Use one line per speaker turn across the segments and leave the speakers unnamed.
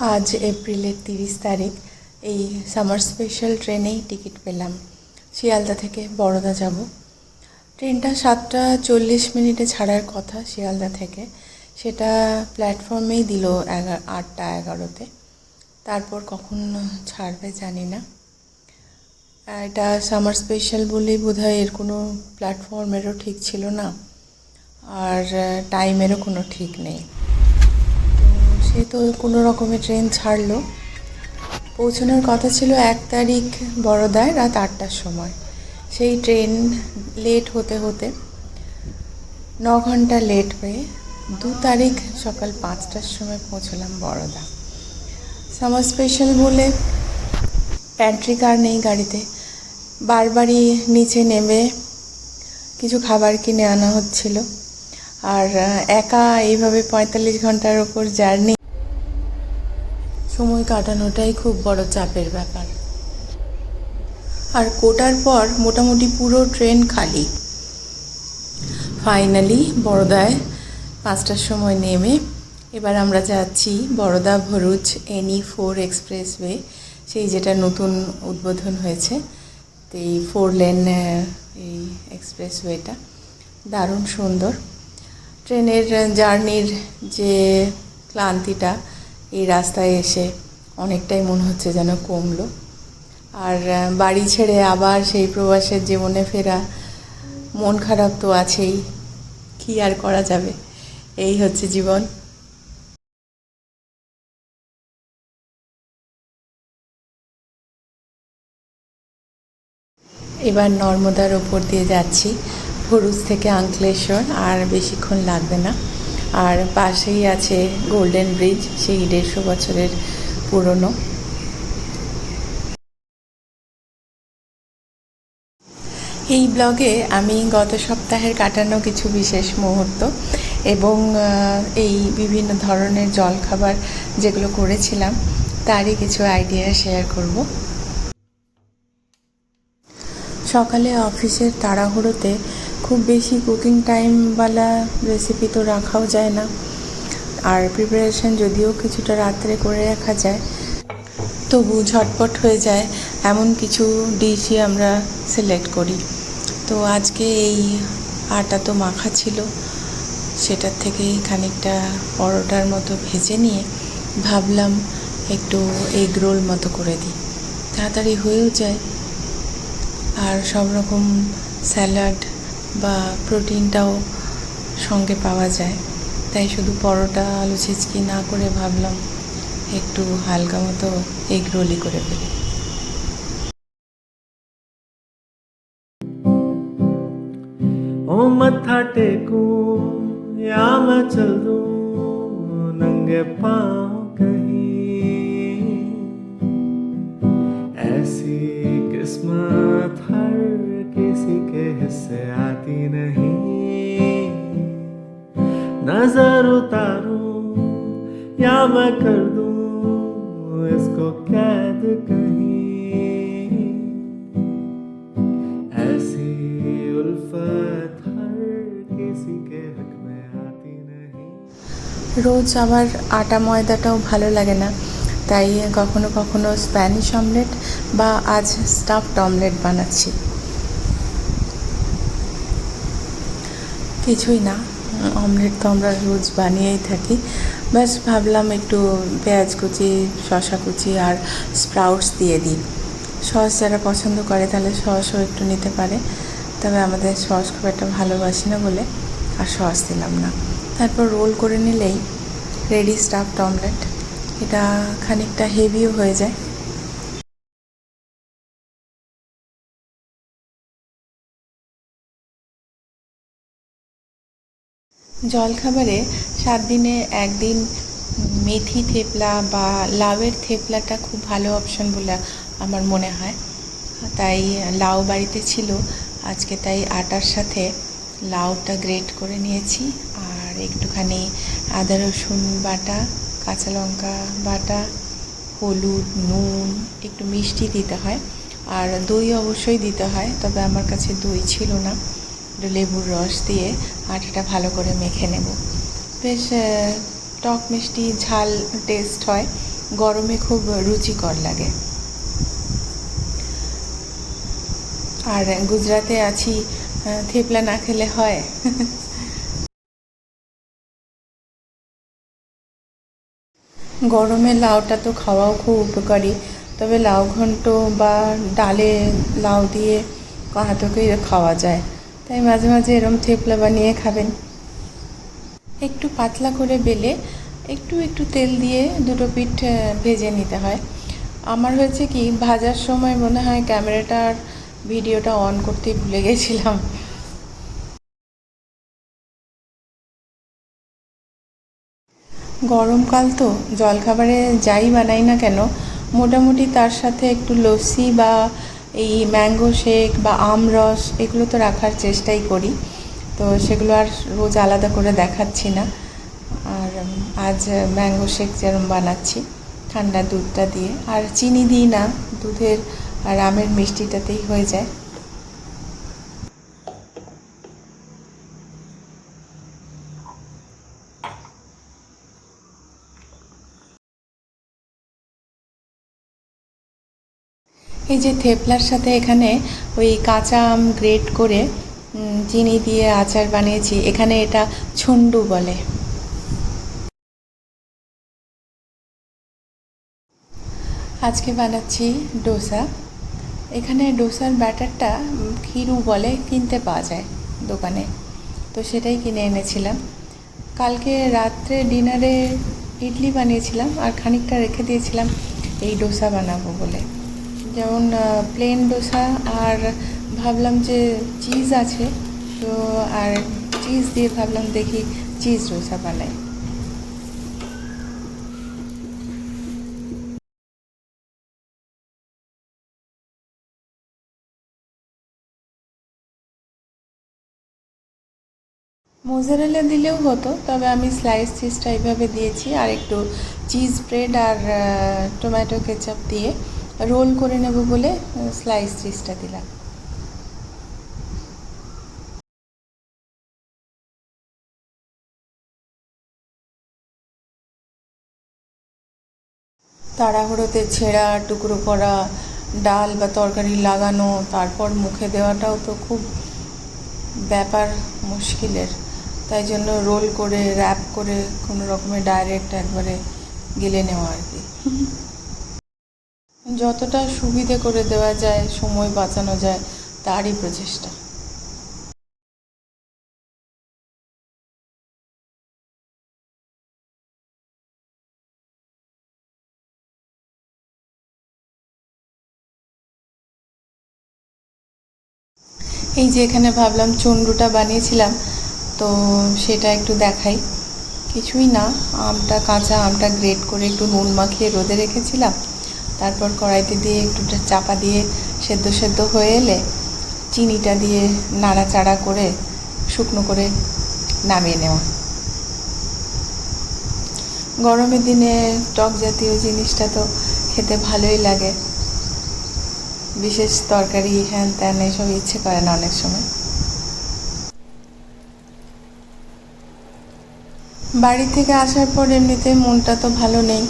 আজ এপ্রিলের 30 তারিখ এই সামার স্পেশাল ট্রেনেই টিকিট পেলাম। শিয়ালদা থেকে বরোদা যাব। ট্রেনটা 7টা 40 ছাড়ার কথা শিয়ালদা থেকে, সেটা প্ল্যাটফর্মেই দিল 8টা 11-তে। তারপর কখন ছাড়বে জানি না। এটা সামার স্পেশাল বলেই বোধহয় এর কোনো প্ল্যাটফর্মেরও ঠিক ছিল না, আর টাইমেরও কোনো ঠিক নেই। সে তো কোনো রকমে ট্রেন ছাড়লো। পৌঁছানোর কথা ছিল 1 তারিখ বরোদায় রাত 8টার সময়। সেই ট্রেন লেট হতে হতে 9 ঘন্টা লেট হয়ে 2 তারিখ সকাল 5টার সময় পৌঁছলাম বরোদা। সামার স্পেশাল বলে প্যান্ট্রি কার নেই গাড়িতে, বারবারই নিচে নেমে কিছু খাবার কিনে আনা হচ্ছিল। আর একা এইভাবে 45 ঘন্টার ওপর জার্নি, সময় কাটানোটাই খুব বড় চাপের ব্যাপার। আর কোটার পর মোটামুটি পুরো ট্রেন খালি। ফাইনালি বরোদায় 5টার সময় নেমে এবার আমরা যাচ্ছি বরোদা ভরুচ NE4 এক্সপ্রেসওয়ে, সেই যেটা নতুন উদ্বোধন হয়েছে। তো এই 4 লেন এই এক্সপ্রেসওয়েটা দারুণ সুন্দর। ট্রেনের জার্নির যে ক্লান্তিটা এই রাস্তায় এসে অনেকটাই মনে হচ্ছে যেন কমলো। আর বাড়ি ছেড়ে আবার সেই প্রবাসের জীবনে ফেরা, মন খারাপ তো আছেই, কী আর করা যাবে, এই হচ্ছে জীবন। এবার নর্মদার ওপর দিয়ে যাচ্ছি ভরুচ থেকে আঙ্কলেশ্বর, আর বেশিক্ষণ লাগবে না। আর পাশেই আছে গোল্ডেন ব্রিজ, সেই 150 বছরের পুরনো। এই ব্লগে আমি গত সপ্তাহের কাটানো কিছু বিশেষ মুহূর্ত এবং এই বিভিন্ন ধরনের জলখাবার যেগুলো করেছিলাম তারই কিছু আইডিয়া শেয়ার করব। সকালে অফিসের তাড়াহুড়োতে খুব বেশি কুকিং টাইমওয়ালা রেসিপি তো রাখাও যায় না, আর প্রিপারেশন যদিও কিছুটা রাত্রে করে রাখা যায়, তবু ঝটপট হয়ে যায় এমন কিছু ডিশই আমরা সিলেক্ট করি। তো আজকে এই আটা তো মাখা ছিল, সেটার থেকেই খানিকটা পরোটার মতো ভেজে নিয়ে ভাবলাম একটু এগ রোল মতো করে দিই, তাড়াতাড়ি হয়েও যায় আর সব রকম স্যালাড বা প্রোটিনটাও সঙ্গে পাওয়া যায়। তাই শুধু পরোটা আলু ছিচকি না করে ভাবলাম একটু হালকা মতো এগ রোলই করে ফেলি।
ओ मत्था टेकूं या मैं चल दूं नंगे पाँव कहीं, ऐसी किस्मत हर किसी के हिस्से आती नहीं। नजर उतारूं या मैं कर दूं इसको कैद कहीं, ऐसी उल्फत हर किसी के हक में आती नहीं।
রোজ আমার আটা ময়দাটাও ভালো লাগে না, তাই কখনো কখনো স্প্যানিশ অমলেট বা আজ স্টাফড অমলেট বানাচ্ছি। কিছুই না, অমলেট তো আমরা রোজ বানিয়েই থাকি। ব্যাস ভাবলাম একটু পেঁয়াজ কুচি, শসা কুচি আর স্প্রাউটস দিয়ে দিই। সস যারা পছন্দ করে তাহলে সসও একটু নিতে পারে, তবে আমাদের সস খুব একটা ভালোবাসি না বলে আর সস দিলাম না। তারপর রোল করে নিলেই রেডি স্টাফড অমলেট। এটা খানিকটা হেভিও হয়ে যায়। জলখাবারে 7 দিনে একদিন মেথি থেপলা বা লাউয়ের থেপলাটা খুব ভালো অপশন বলে আমার মনে হয়। তাই লাউ বাড়িতে ছিল আজকে, তাই আটার সাথে লাউটা গ্রেট করে নিয়েছি, আর একটুখানি আদা রসুন বাটা, কাঁচা লঙ্কা বাটা, হলুদ, নুন, একটু মিষ্টি দিতে হয়, আর দই অবশ্যই দিতে হয়, তবে আমার কাছে দই ছিল না। একটু লেবুর রস দিয়ে আটাটা ভালো করে মেখে নেব। বেশ টক মিষ্টি ঝাল টেস্ট হয়, গরমে খুব রুচিকর লাগে। আর গুজরাতে আছি, থেপলা না খেলে হয়। গরমে লাউটা তো খাওয়াও খুব উপকারী, তবে লাউ ঘন্ট বা ডালে লাউ দিয়ে হাতকে খাওয়া যায়, তাই মাঝে মাঝে এরম থেপলা বানিয়ে খাবেন। একটু পাতলা করে বেলে একটু একটু তেল দিয়ে দুটো পিঠ ভেজে নিতে হয়। আমার হয়েছে কি, ভাজার সময় মনে হয় ক্যামেরাটার ভিডিওটা অন করতেই ভুলে গেছিলাম। গরমকাল তো জলখাবারে যাই বানাই না কেন, মোটামুটি তার সাথে একটু লস্যি বা এই ম্যাঙ্গো শেক বা আমরস এগুলো তো রাখার চেষ্টাই করি। তো সেগুলো আর রোজ আলাদা করে দেখাচ্ছি না। আর আজ ম্যাঙ্গো শেক যেরকম বানাচ্ছি ঠান্ডা দুধটা দিয়ে, আর চিনি দিই না, দুধের আর আমের মিষ্টিটাতেই হয়ে যায়। এই যে থেপলার সাথে এখানে ওই কাঁচা আম গ্রেট করে চিনি দিয়ে আচার বানিয়েছি, এখানে এটা ছুন্ডু বলে। আজকে বানাচ্ছি ডোসা। এখানে ডোসার ব্যাটারটা ক্ষীরু বলে, কিনতে পাওয়া যায় দোকানে, তো সেটাই কিনে এনেছিলাম। কালকে রাত্রে ডিনারে ইডলি বানিয়েছিলাম আর খানিকটা রেখে দিয়েছিলাম এই ডোসা বানাবো বলে। যেমন প্লেন ডোসা, আর ভাবলাম যে চিজ আছে তো, আর চিজ দিয়ে ভাবলাম দেখি চিজ ডোসা বানাই। মোজারেলা দিলেও হতো, তবে আমি স্লাইস চিজটা এইভাবে দিয়েছি, আর একটু চিজ ব্রেড আর টমেটো কেচাপ দিয়ে রোল করে নেব বলে স্লাইস চিজটা দিলাম। তাড়াহুড়োতে ছেঁড়া টুকরো করা ডাল বা তরকারি লাগানো, তারপর মুখে দেওয়াটাও তো খুব ব্যাপার মুশকিলের, তাই জন্য রোল করে র্যাপ করে কোনো রকমে ডাইরেক্ট একবারে গেলে নেওয়া আর কি। যতটা সুবিধে করে দেওয়া যায়, সময় বাঁচানো যায়, তারই প্রচেষ্টা। এই যে এখানে ভাবলাম চন্ডুটা বানিয়েছিলাম, তো সেটা একটু দেখাই। কিছুই না, আমটা কাঁচা আমটা গ্রেট করে একটু নুন মাখিয়ে রোদে রেখেছিলাম, তারপর কড়াইতে দিয়ে একটু চাপা দিয়ে সেদ্ধ সেদ্ধ হয়ে এলে চিনিটা দিয়ে নাড়াচাড়া করে শুকনো করে নামিয়ে নেওয়া। গরমের দিনে টক জাতীয় জিনিসটা তো খেতে ভালোই লাগে, বিশেষ তরকারি হ্যান ত্যান এসব ইচ্ছে করে না অনেক সময়। বাড়ি থেকে আসার পর এমনিতে মনটা তো ভালো নেই,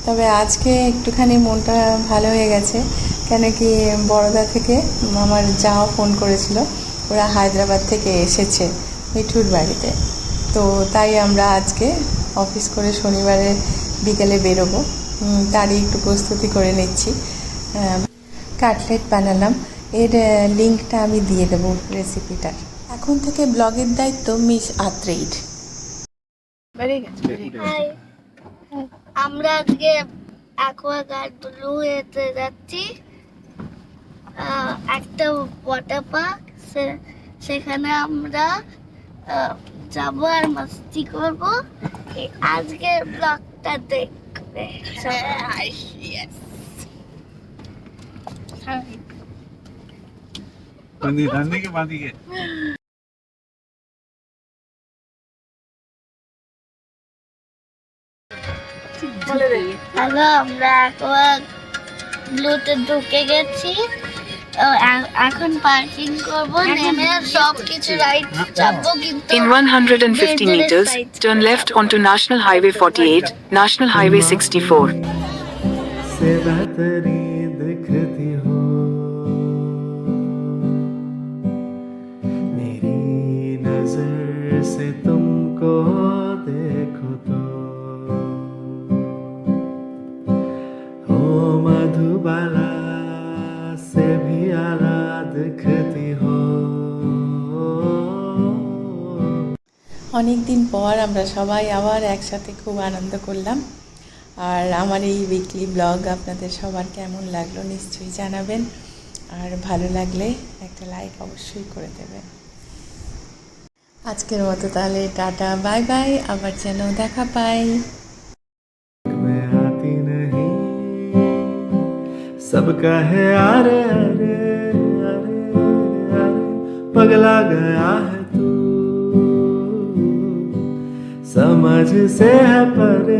তবে আজকে একটুখানি মনটা ভালো হয়ে গেছে। কেন কি, বরোদা থেকে আমার যাও ফোন করেছিল, ওরা হায়দ্রাবাদ থেকে এসেছে মিঠুর বাড়িতে, তো তাই আমরা আজকে অফিস করে শনিবারে বিকেলে বেরোবো, তারই একটু প্রস্তুতি করে নিচ্ছি। কাটলেট বানালাম, এর লিঙ্কটা আমি দিয়ে দেবো রেসিপিটার। এখন থেকে ব্লগের দায়িত্ব মিস আত্রেইর।
হাই, আমরা আজকে অ্যাকোয়াগার্ড ব্লু এতে যাচ্ছি, একটা ওয়াটার পার্ক। সেখানে আমরা যাব আর মাস্তি করব। আজকের ব্লগটা দেখবে সবাই।
धंधे के बाद ही है।
হ্যালো, আমরা অ্যাকোয়া ব্লুতে ঢুকে গেছি। এখন পার্কিং করব, নেমে সব কিছু রাইড চাপবো, কিন্তু
In 150 meters, turn left onto National Highway 48, National Highway 64.
से बेहतरीन दिखती हो। मेरी नजर से तुमको देखो तो हो मधुबाला से भी आला दिखती हो।
অনেক দিন পর আমরা সবাই আবার একসাথে খুব আনন্দ করলাম। আর আমার এই উইকলি ব্লগ আপনাদের সবার কেমন লাগলো নিশ্চয়ই জানাবেন, আর ভালো লাগলে একটা লাইক অবশ্যই করে দেবেন। আজকের মতো তাহলে টাটা, বাই বাই, আবার যেন দেখা পাই।
में आती नहीं सबका है अरे अरे अरे अरे पगला गया है तू समझ से है परे।